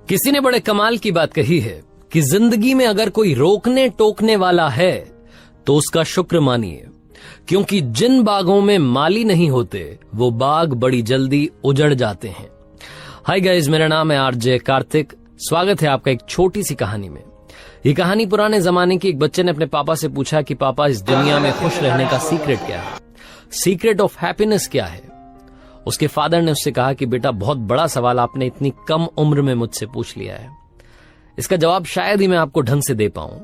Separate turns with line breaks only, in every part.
किसी ने बड़े कमाल की बात कही है कि जिंदगी में अगर कोई रोकने टोकने वाला है तो उसका शुक्र मानिए, क्योंकि जिन बागों में माली नहीं होते वो बाग बड़ी जल्दी उजड़ जाते हैं। हाय गाइस, मेरा नाम है आरजे कार्तिक। स्वागत है आपका एक छोटी सी कहानी में। ये कहानी पुराने जमाने की। एक बच्चे ने अपने पापा से पूछा कि पापा, इस दुनिया में खुश रहने का सीक्रेट क्या है? सीक्रेट ऑफ हैप्पीनेस क्या है? उसके फादर ने उससे कहा कि बेटा, बहुत बड़ा सवाल आपने इतनी कम उम्र में मुझसे पूछ लिया है। इसका जवाब शायद ही मैं आपको ढंग से दे पाऊं,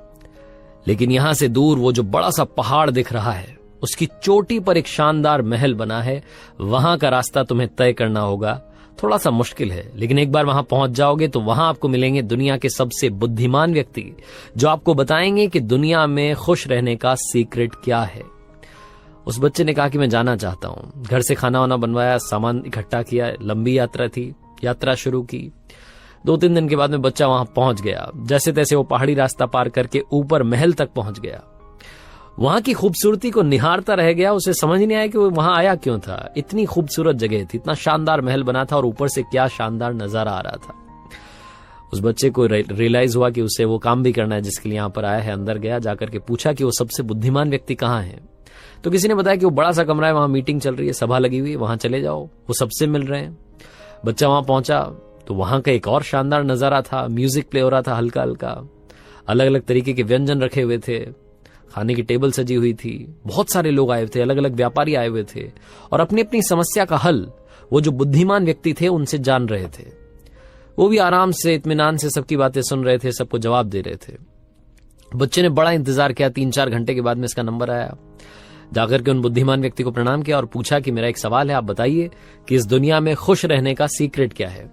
लेकिन यहां से दूर वो जो बड़ा सा पहाड़ दिख रहा है, उसकी चोटी पर एक शानदार महल बना है। वहां का रास्ता तुम्हें तय करना होगा। थोड़ा सा मुश्किल है, लेकिन एक बार वहां पहुंच जाओगे तो वहां आपको मिलेंगे दुनिया के सबसे बुद्धिमान व्यक्ति, जो आपको बताएंगे कि दुनिया में खुश रहने का सीक्रेट क्या है। उस बच्चे ने कहा कि मैं जाना चाहता हूं। घर से खाना वाना बनवाया, सामान इकट्ठा किया। लंबी यात्रा थी, यात्रा शुरू की। 2-3 दिन के बाद में बच्चा वहां पहुंच गया। जैसे तैसे वो पहाड़ी रास्ता पार करके ऊपर महल तक पहुंच गया। वहां की खूबसूरती को निहारता रह गया। उसे समझ नहीं आया कि वो वहां आया क्यों था। इतनी खूबसूरत जगह थी, इतना शानदार महल बना था और ऊपर से क्या शानदार नजारा आ रहा था। उस बच्चे को रियलाइज हुआ कि उसे वो काम भी करना है जिसके लिए यहां पर आया है। अंदर गया, जाकर के पूछा कि वो सबसे बुद्धिमान व्यक्ति कहां है। तो किसी ने बताया कि वो बड़ा सा कमरा है, वहां मीटिंग चल रही है, सभा लगी हुई है, वहां चले जाओ, वो सबसे मिल रहे हैं। बच्चा वहां पहुंचा तो वहां का एक और शानदार नजारा था। म्यूजिक प्ले हो रहा था हल्का हल्का, अलग अलग तरीके के व्यंजन रखे हुए थे, खाने की टेबल सजी हुई थी, बहुत सारे लोग आए थे, अलग अलग व्यापारी आए हुए थे और अपनी अपनी समस्या का हल वो जो बुद्धिमान व्यक्ति थे उनसे जान रहे थे। वो भी आराम से, इत्मीनान से सबकी बातें सुन रहे थे, सबको जवाब दे रहे थे। बच्चे ने बड़ा इंतजार किया। 3-4 घंटे के बाद में इसका नंबर आया। जाकर के उन बुद्धिमान व्यक्ति को प्रणाम किया और पूछा कि मेरा एक सवाल है, आप बताइए कि इस दुनिया में खुश रहने का सीक्रेट क्या है।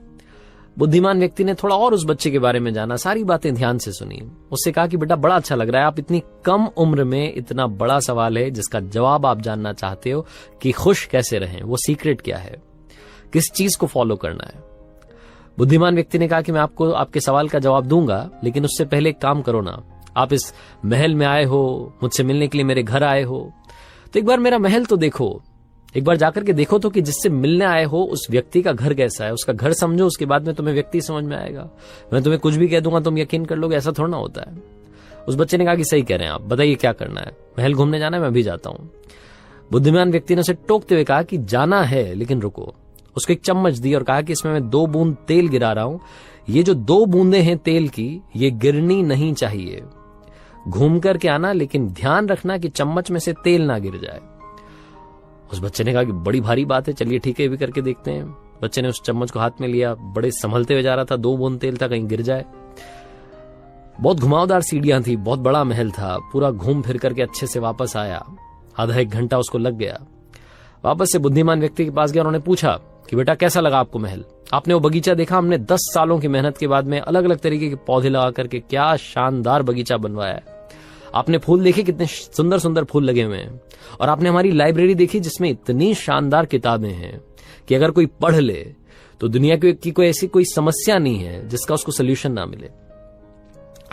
बुद्धिमान व्यक्ति ने थोड़ा और उस बच्चे के बारे में जाना, सारी बातें ध्यान से सुनी। उससे कहा कि बेटा, बड़ा अच्छा लग रहा है, आप इतनी कम उम्र में इतना बड़ा सवाल है जिसका जवाब आप जानना चाहते हो कि खुश कैसे रहें, वो सीक्रेट क्या है, किस चीज को फॉलो करना है। बुद्धिमान व्यक्ति ने कहा कि मैं आपको आपके सवाल का जवाब दूंगा, लेकिन उससे पहले एक काम करो ना। आप इस महल में आए हो, मुझसे मिलने के लिए मेरे घर आए हो, तो एक बार मेरा महल तो देखो, एक बार जाकर के देखो तो कि जिससे मिलने आए हो उस व्यक्ति का घर कैसा है, उसका घर समझो, उसके बाद में तुम्हें व्यक्ति समझ में आएगा। मैं तुम्हें कुछ भी कह दूंगा, तुम यकीन कर लोगे, ऐसा थोड़ा ना होता है। उस बच्चे ने कहा कि सही कह रहे हैं आप, बताइए क्या करना है। महल घूमने जाना है, मैं भी जाता हूं। बुद्धिमान व्यक्ति ने उसे टोकते हुए कहा कि जाना है, लेकिन रुको। उसको एक चम्मच दी और कहा कि इसमें मैं 2 बूंद तेल गिरा रहा हूं। ये जो 2 बूंदे हैं तेल की, ये गिरनी नहीं चाहिए। घूम करके आना, लेकिन ध्यान रखना कि चम्मच में से तेल ना गिर जाए। उस बच्चे ने कहा कि बड़ी भारी बात है, चलिए ठीक है, ये भी करके देखते हैं। बच्चे ने उस चम्मच को हाथ में लिया, बड़े संभलते हुए जा रहा था। 2 बूंद तेल था, कहीं गिर जाए। बहुत घुमावदार सीढ़ियां थी, बहुत बड़ा महल था। पूरा घूम फिर करके अच्छे से वापस आया। आधा 1 घंटा उसको लग गया। वापस से बुद्धिमान व्यक्ति के पास गया। उन्होंने पूछा कि बेटा, कैसा लगा आपको महल? आपने वो बगीचा देखा? हमने 10 सालों की मेहनत के बाद में अलग अलग तरीके के पौधे लगा करके क्या शानदार बगीचा बनवाया है। आपने फूल देखे, कितने सुंदर सुंदर फूल लगे हुए हैं। और आपने हमारी लाइब्रेरी देखी जिसमें इतनी शानदार किताबें हैं कि अगर कोई पढ़ ले तो दुनिया की कोई ऐसी कोई समस्या नहीं है जिसका उसको सोल्यूशन ना मिले।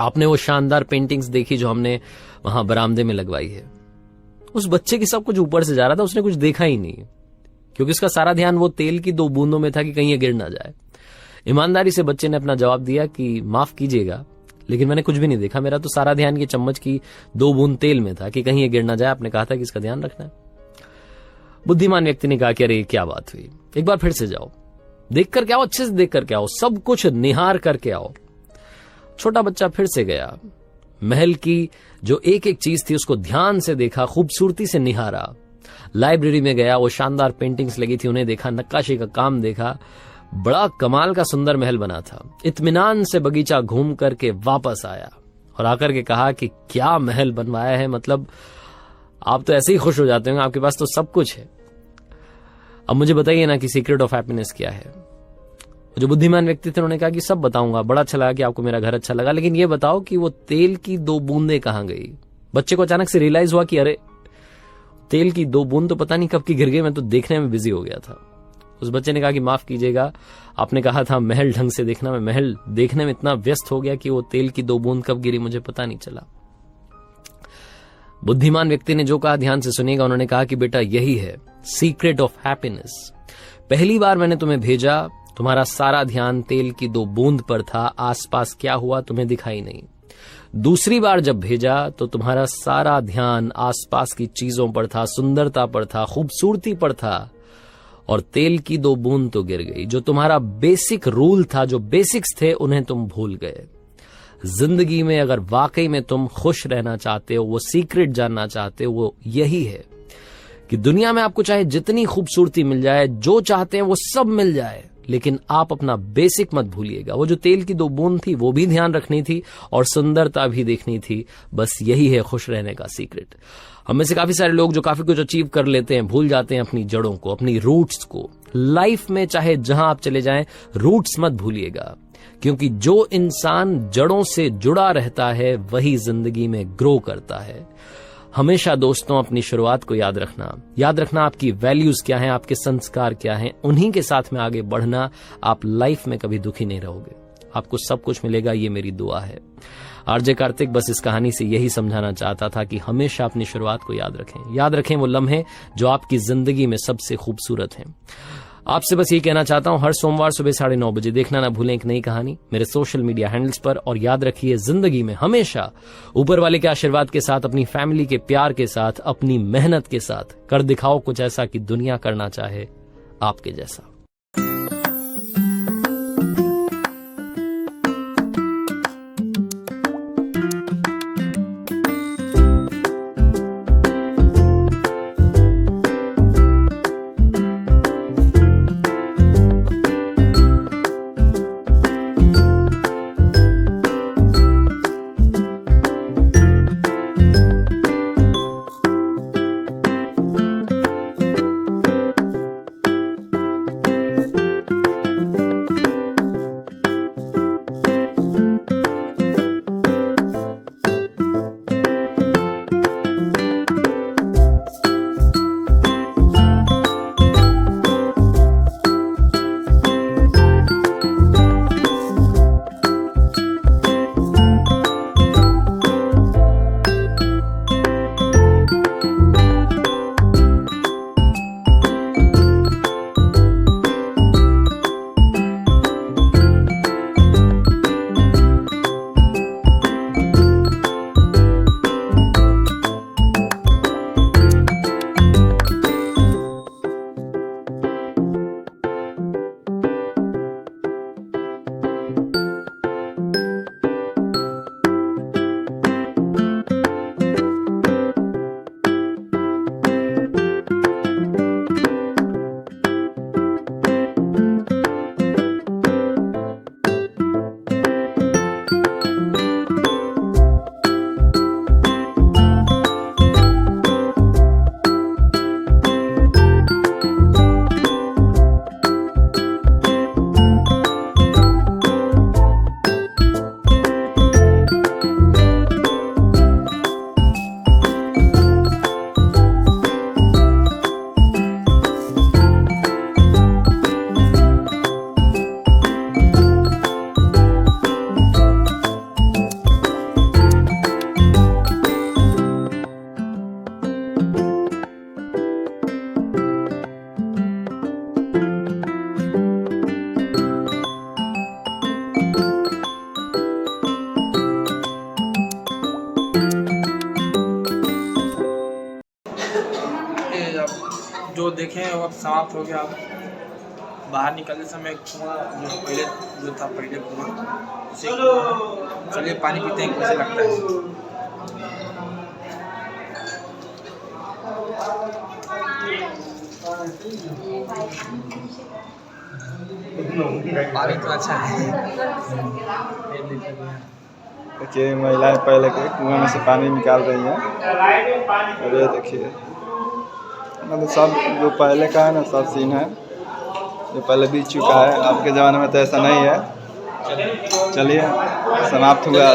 आपने वो शानदार पेंटिंग्स देखी जो हमने वहां बरामदे में लगवाई है। उस बच्चे की सब कुछ ऊपर से जा रहा था, उसने कुछ देखा ही नहीं, क्योंकि उसका सारा ध्यान वो तेल की 2 बूंदों में था कि कहीं ये गिर ना जाए। ईमानदारी से बच्चे ने अपना जवाब दिया कि माफ कीजिएगा, लेकिन मैंने कुछ भी नहीं देखा। मेरा तो सारा ध्यान ये चम्मच की 2 बूंद तेल में था कि कहीं ये गिर ना जाए। आपने कहा था कि इसका ध्यान रखना है। बुद्धिमान व्यक्ति ने कहा कि अरे क्या बात हुई, एक बार फिर से जाओ, देख करके आओ, अच्छे से देख करके आओ, सब कुछ निहार करके आओ। छोटा बच्चा फिर से गया। महल की जो एक एक चीज थी उसको ध्यान से देखा, खूबसूरती से निहारा। लाइब्रेरी में गया, वो शानदार पेंटिंग्स लगी थी उन्हें देखा, नक्काशी का काम देखा। बड़ा कमाल का सुंदर महल बना था। इत्मीनान से बगीचा घूम करके वापस आया और आकर के कहा कि क्या महल बनवाया है, मतलब आप तो ऐसे ही खुश हो जाते होंगे, आपके पास तो सब कुछ है। अब मुझे बताइए ना कि सीक्रेट ऑफ हैप्पीनेस क्या है। जो बुद्धिमान व्यक्ति थे उन्होंने कहा कि सब बताऊंगा, बड़ा अच्छा लगा कि आपको मेरा घर अच्छा लगा, लेकिन ये बताओ कि वो तेल की 2 बूंदें कहां गई। बच्चे को अचानक से रियलाइज हुआ कि अरे, तेल की 2 बूंद तो पता नहीं कब की गिर गई, मैं तो देखने में बिजी हो गया था। उस बच्चे ने कहा कि माफ कीजिएगा, आपने कहा था महल ढंग से देखना, मैं महल देखने में इतना व्यस्त हो गया कि वो तेल की 2 बूंद कब गिरी मुझे पता नहीं चला। बुद्धिमान व्यक्ति ने जो कहा ध्यान से सुनिएगा। उन्होंने कहा कि बेटा, यही है सीक्रेट ऑफ हैप्पीनेस। पहली बार मैंने तुम्हें भेजा तुम्हारा सारा ध्यान तेल की 2 बूंद पर था, आसपास क्या हुआ तुम्हें दिखाई नहीं। दूसरी बार जब भेजा तो तुम्हारा सारा ध्यान आसपास की चीजों पर था, सुंदरता पर था, खूबसूरती पर था, और तेल की 2 बूंद तो गिर गई। जो तुम्हारा बेसिक रूल था, जो बेसिक्स थे, उन्हें तुम भूल गए। जिंदगी में अगर वाकई में तुम खुश रहना चाहते हो, वो सीक्रेट जानना चाहते हो, वो यही है कि दुनिया में आपको चाहे जितनी खूबसूरती मिल जाए, जो चाहते हैं वो सब मिल जाए, लेकिन आप अपना बेसिक मत भूलिएगा। वो जो तेल की 2 बूंद थी, वो भी ध्यान रखनी थी और सुंदरता भी देखनी थी। बस यही है खुश रहने का सीक्रेट। हम में से काफी सारे लोग जो काफी कुछ अचीव कर लेते हैं, भूल जाते हैं अपनी जड़ों को, अपनी रूट्स को। लाइफ में चाहे जहां आप चले जाएं, रूट्स मत भूलिएगा, क्योंकि जो इंसान जड़ों से जुड़ा रहता है वही जिंदगी में ग्रो करता है। हमेशा दोस्तों अपनी शुरुआत को याद रखना आपकी वैल्यूज क्या हैं, आपके संस्कार क्या हैं, उन्हीं के साथ में आगे बढ़ना। आप लाइफ में कभी दुखी नहीं रहोगे, आपको सब कुछ मिलेगा, ये मेरी दुआ है। आरजे कार्तिक बस इस कहानी से यही समझाना चाहता था कि हमेशा अपनी शुरुआत को याद रखें वो लम्हे जो आपकी जिंदगी में सबसे खूबसूरत हैं। आपसे बस ये कहना चाहता हूं, हर सोमवार सुबह 9:30 बजे देखना ना भूलें एक नई कहानी मेरे सोशल मीडिया हैंडल्स पर। और याद रखिए, जिंदगी में हमेशा ऊपर वाले के आशीर्वाद के साथ, अपनी फैमिली के प्यार के साथ, अपनी मेहनत के साथ कर दिखाओ कुछ ऐसा कि दुनिया करना चाहे आपके जैसा।
जो देखें वो अब समाप्त हो गया। बाहर निकलते समय कुआं जो था पहले कुआं, चलिए पानी पीते हैं, कैसे लगता है। पानी तो अच्छा है।
देखिए महिलाएं पहले के कुआं में से पानी निकाल रही हैं। और ये देखिए मतलब सब जो पहले का है ना, सब सीन है जो पहले बीत चुका है। अब के ज़माने में तो ऐसा नहीं है। चलिए समाप्त हुआ।